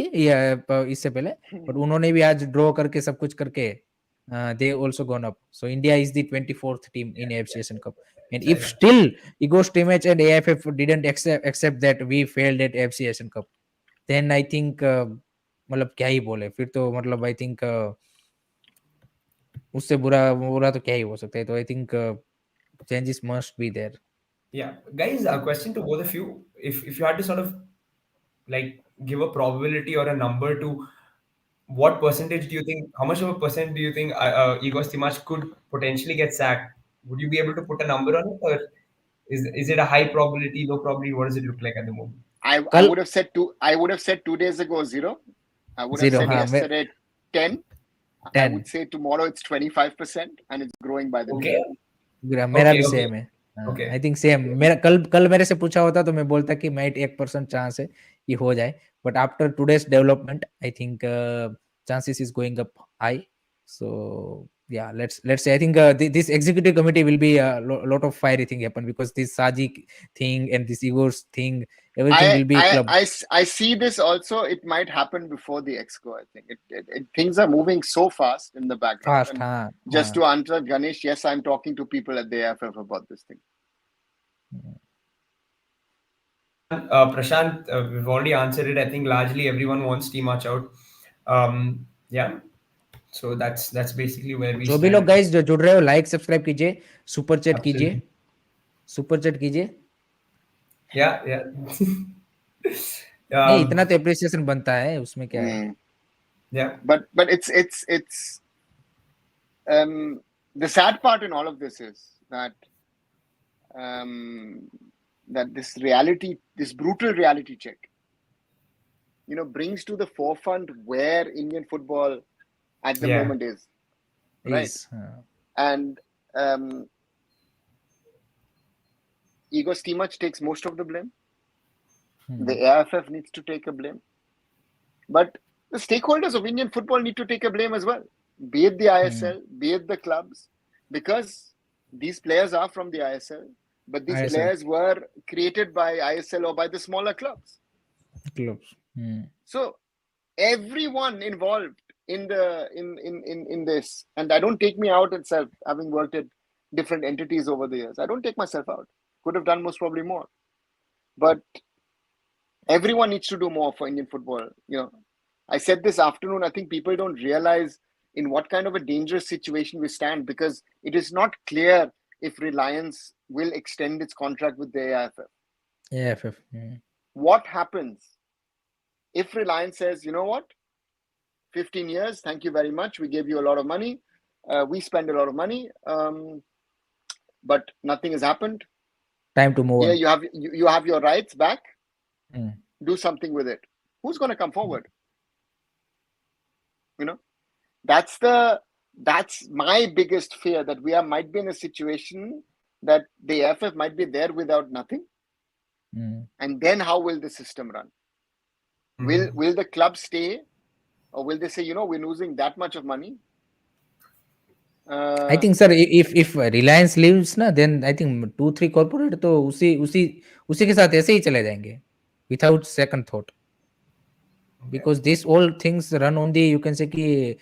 इससे पहले, but उन्होंने भी आज draw करके सब कुछ करके they also gone up. So India is the 24th team in AFC Asian Cup. And if still Igor Stimac and AIF didn't accept that we failed at AFC Asian Cup, then I think मतलब क्या ही बोले, फिर तो मतलब I think उससे बुरा तो क्या ही हो सकता है. तो I think changes must be there. Yeah, guys, a question to both of you. If you had to sort of like give a probability or a number to what percentage do you think, how much of a percent do you think Igor Stimac could potentially get sacked? Would you be able to put a number on it, or is it a high probability, low probability? What does it look like at the moment? I would have said 2 days ago 0. I would have 0, said yesterday 10. I would say tomorrow it's 25% and it's growing by the day. मेरा भी same है. I think same. मेरा कल मेरे से पूछा होता तो मैं बोलता कि माइट 1% चांस है कि हो जाए, but after today's development I think chances is going up high. So yeah, let's say I think this executive committee will be a lot of fiery thing happen, because this Saji thing and this Igor's thing, everything will be club. I see this also. It might happen before the Exco. I think things are moving so fast in the background. Just to answer Ganesh, yes, I'm talking to people at the AFF about this thing. Prashant, we've already answered it. I think largely everyone wants Stimac out. Yeah. So that's basically where we जो भी लोग guys जो जुड़ रहे हो, like subscribe कीजिए, super chat कीजिए, yeah. नहीं, इतना तो एप्रिसिएशन बनता है, उसमें क्या है. Yeah, but it's the sad part in all of this is that that this brutal reality check, brings to the forefront where Indian football at the moment is, right? And Igor Stimac takes most of the blame. The AIF needs to take a blame, but the stakeholders of Indian football need to take a blame as well, be it the ISL, be it the clubs, because these players are from the ISL, but these players were created by ISL or by the smaller clubs. So everyone involved in this, and I don't take me out itself, having worked at different entities over the years. I don't take myself out. Could have done most probably more, but everyone needs to do more for Indian football. I said this afternoon, I think people don't realize in what kind of a dangerous situation we stand, because it is not clear if Reliance will extend its contract with the AIF. What happens if Reliance says, you know what, 15 years, thank you very much, we gave you a lot of money, we spend a lot of money, but nothing has happened. Time to move on. You have your rights back. Do something with it. Who's going to come forward? That's my biggest fear, that we might be in a situation that the AFF might be there without nothing. And then how will the system run? Will the club stay, or will they say, we're losing that much of money? I think, sir, if Reliance leaves na, then I think 2-3 corporate तो उसी के साथ ऐसे ही चले जाएंगे, without second thought. Because these all things run on the, you can say कि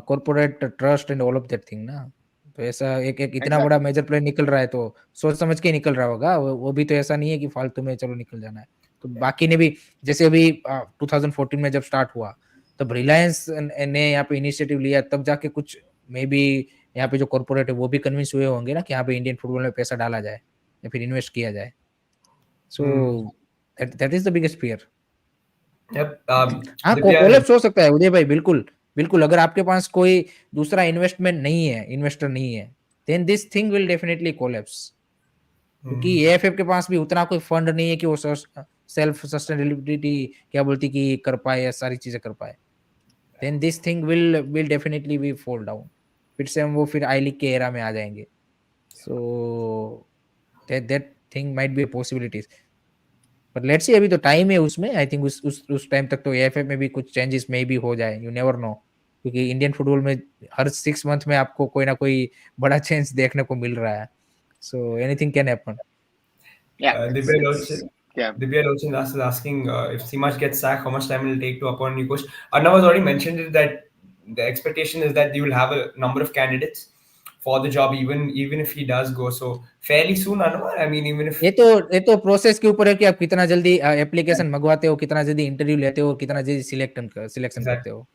corporate trust and all of that thing ना. तो ऐसा एक इतना बड़ा मेजर प्लेयर निकल रहा है तो सोच समझ के निकल रहा होगा, वो भी तो ऐसा नहीं है कि फालतू में चलो निकल जाना है. तो बाकी ने भी, जैसे अभी 2014 में जब स्टार्ट हुआ तब रिलायंस ने यहाँ पे इनिशिएटिव लिया, तब जाके कुछ मे बी यहाँ पे जो कॉर्पोरेट है वो भी कन्विंस हुए होंगे ना कि यहाँ पे इंडियन फुटबॉल में पैसा डाला जाए या फिर इन्वेस्ट किया जाए. So that is the biggest fear. हाँ, कोलैप्स हो सकता है उदय भाई, बिल्कुल. अगर आपके पास कोई दूसरा इन्वेस्टर नहीं है, then this thing will definitely collapse. क्योंकि एएफएफ के पास भी उतना कोई फंड नहीं है कि वो सेल्फ सस्टेनेबिलिटी क्या बोलती कि कर पाए या सारी चीजें कर पाए, then this thing will definitely we fall down, फिर से हम वो फिर आई लीग के एरा में आ जाएंगे. So that thing might be possibilities, but let's see, अभी तो टाइम है उसमें. आई थिंक उस टाइम तक तो एएफएफ में भी कुछ चेंजेस में भी हो जाए, यू नेवर नो, क्योंकि इंडियन फुटबॉल में हर 6 मंथ में आपको कोई ना कोई बड़ा चेंज देखने को मिल रहा है. So anything can happen. Yeah, Divya it's Lochin. yeah. Divya Lochin is asking if Stimac gets sacked, how much time will it take to appoint a new coach? Arnav has already mentioned it that the expectation is that you will have a number of candidates for the job, even if he does go. So fairly soon, Arnav. I mean, even if ये तो process के ऊपर है कि आप कितना जल्दी application मंगवाते हो, कितना जल्दी इंटरव्यू लेते हो, कितना जल्दी सिलेक्शन करते exactly. हो,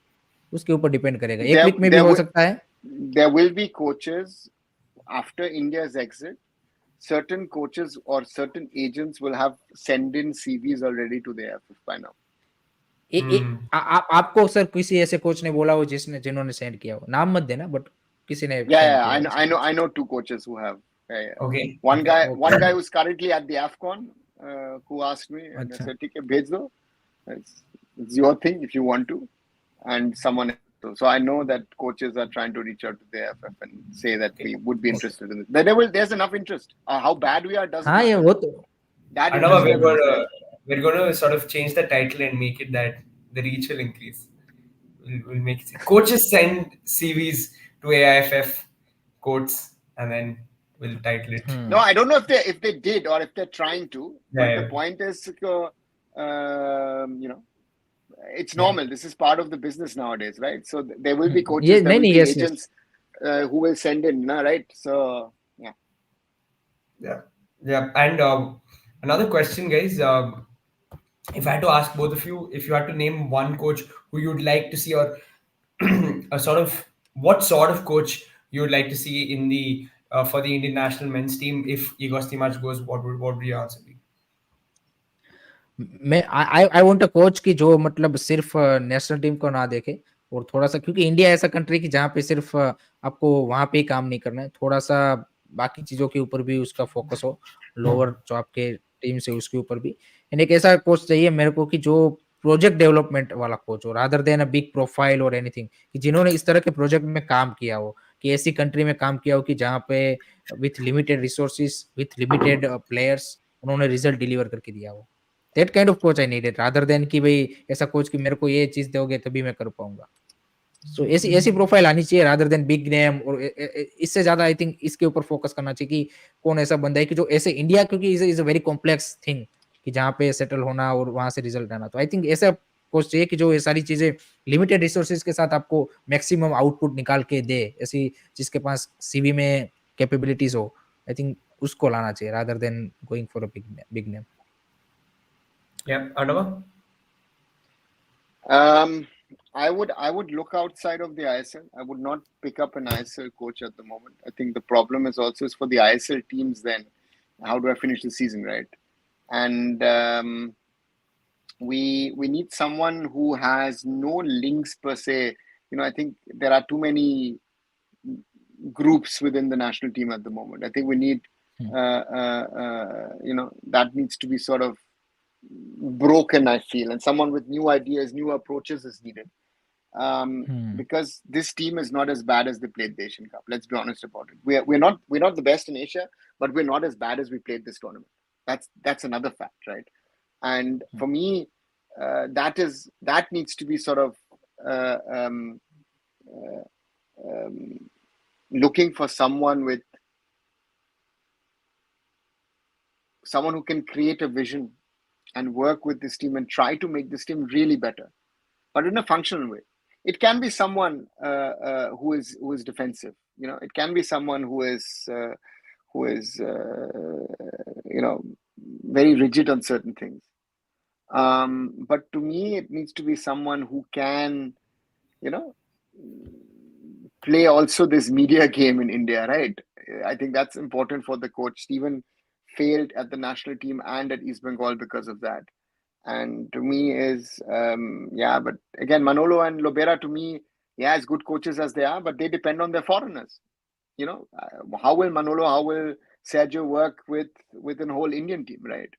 उसके ऊपर डिपेंड करेगा. एक There वीक में भी there हो will सकता है. there will be coaches after India's exit. Certain coaches or certain agents will have send in CVs already to the AFF by now. आपको सर किसी ऐसे कोच ने बोला हो जिन्होंने सेंड किया हो, नाम मत देना, बट किसी ने Yeah, सेंड yeah, किया I हो know, ऐसा I know, कुछ. I know two coaches who have. Yeah, yeah. Okay. One Okay. guy who's currently at the AFCON, who asked me, and I अच्छा. said, "ठीक है, भेज दो. It's your thing if you want to." And someone else. So I know that coaches are trying to reach out to the AFF and say that we would be interested in it. There's enough interest. How bad we are doesn't हाँ, ये matter. वो तो That Arnav, interest level is there. we're going to sort of change the title and make it that the reach will increase. We'll make it. Coaches send CVs to AIFF courts, and then we'll title it. No, I don't know if they did or if they're trying to. But Yeah, the yeah. point is, it's normal. This is part of the business nowadays, right? So there will be ये coaches, there नहीं will नहीं, be yes yes. agents who will send in, right? So yeah. Yeah, yeah. And another question, guys. If I had to ask both of you, if you had to name one coach who you'd like to see, or a sort of what sort of coach you would like to see in the for the Indian national men's team, if Igor Stimac goes, what would your answer be? मैं I want a coach की जो मतलब सिर्फ national team को ना देखे, और थोड़ा सा, क्योंकि इंडिया ऐसा कंट्री की जहाँ पे सिर्फ आपको वहाँ पे ही काम नहीं करना है, थोड़ा सा बाकी चीजों के ऊपर भी उसका फोकस हो, लोअर जो आपके टीम से उसके ऊपर भी. एंड एक ऐसा कोच चाहिए मेरे को कि जो प्रोजेक्ट डेवलपमेंट वाला कोच हो, rather than a big profile और एनीथिंग, कि जिन्होंने इस तरह के प्रोजेक्ट में काम किया हो, कि ऐसी कंट्री में काम किया हो कि जहाँ पे with limited resources, with limited players, उन्होंने रिजल्ट डिलीवर करके दिया हो. That kind of coach I needed, rather than कि भाई ऐसा कोच कि मेरे को ये चीज दोगे तभी मैं कर पाऊंगा. सो ऐसी ऐसी प्रोफाइल आनी चाहिए, रादर देन बिग नेम. और इससे ज्यादा आई थिंक इसके ऊपर फोकस करना चाहिए कि कौन ऐसा बंदा है कि जो ऐसे इंडिया, क्योंकि is a very complex thing कि जहाँ पे सेटल होना और वहां से रिजल्ट आना. तो आई थिंक ऐसा कोच चाहिए कि जो ये सारी चीजें लिमिटेड रिसोर्सेज के साथ आपको मैक्सिमम आउटपुट निकाल के दे, ऐसी जिसके पास सीवी में कैपेबिलिटीज हो. आई थिंक उसको लाना चाहिए, rather than going for a big name. Yeah, Arnava? I would look outside of the ISL. I would not pick up an ISL coach at the moment. I think the problem is also for the ISL teams. Then, how do I finish the season, right? And we need someone who has no links per se. I think there are too many groups within the national team at the moment. I think we need, that needs to be sort of broken, I feel, and someone with new ideas, new approaches is needed. Because this team is not as bad as they played the Asian Cup. Let's be honest about it. We're not the best in Asia, but we're not as bad as we played this tournament. That's another fact, right? And for me, that needs to be sort of looking for someone who can create a vision and work with this team and try to make this team really better, but in a functional way. It can be someone who is defensive. It can be someone who is very rigid on certain things. But to me, it needs to be someone who can, play also this media game in India, right? I think that's important for the coach. Stephen failed at the national team and at East Bengal because of that. And to me but again, Manolo and Lobera, to me, as good coaches as they are, but they depend on their foreigners. How will Manolo, how will Sergio work with a whole Indian team, right?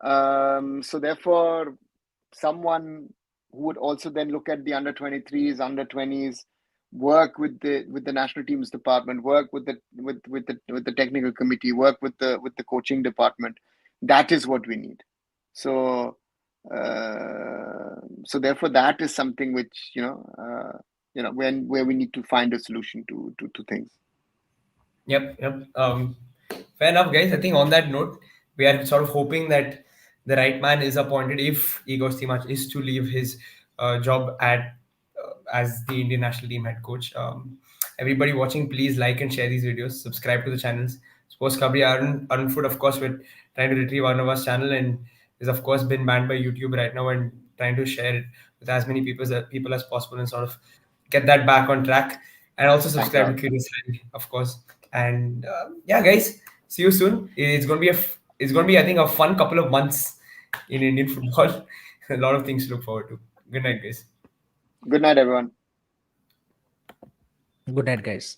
So therefore, someone who would also then look at the under 23s, under 20s, work with the national teams department, work with the technical committee, work with the coaching department. That is what we need. So so therefore, that is something which where we need to find a solution to things. Yep, yep. Fair enough, guys. I think on that note, we are sort of hoping that the right man is appointed if Igor Stimac is to leave his job at as the Indian national team head coach. Everybody watching, please like and share these videos. Subscribe to the channels. Sports Kabri Arun Food, of course, we're trying to retrieve Arunava's channel and is of course been banned by YouTube right now and trying to share it with as many people as possible and sort of get that back on track. And also Thank subscribe to God. Curious Friday, of course. And yeah, guys, see you soon. It's going to be it's going to be, I think, a fun couple of months in Indian football. A lot of things to look forward to. Good night, guys. Good night, everyone. Good night, guys.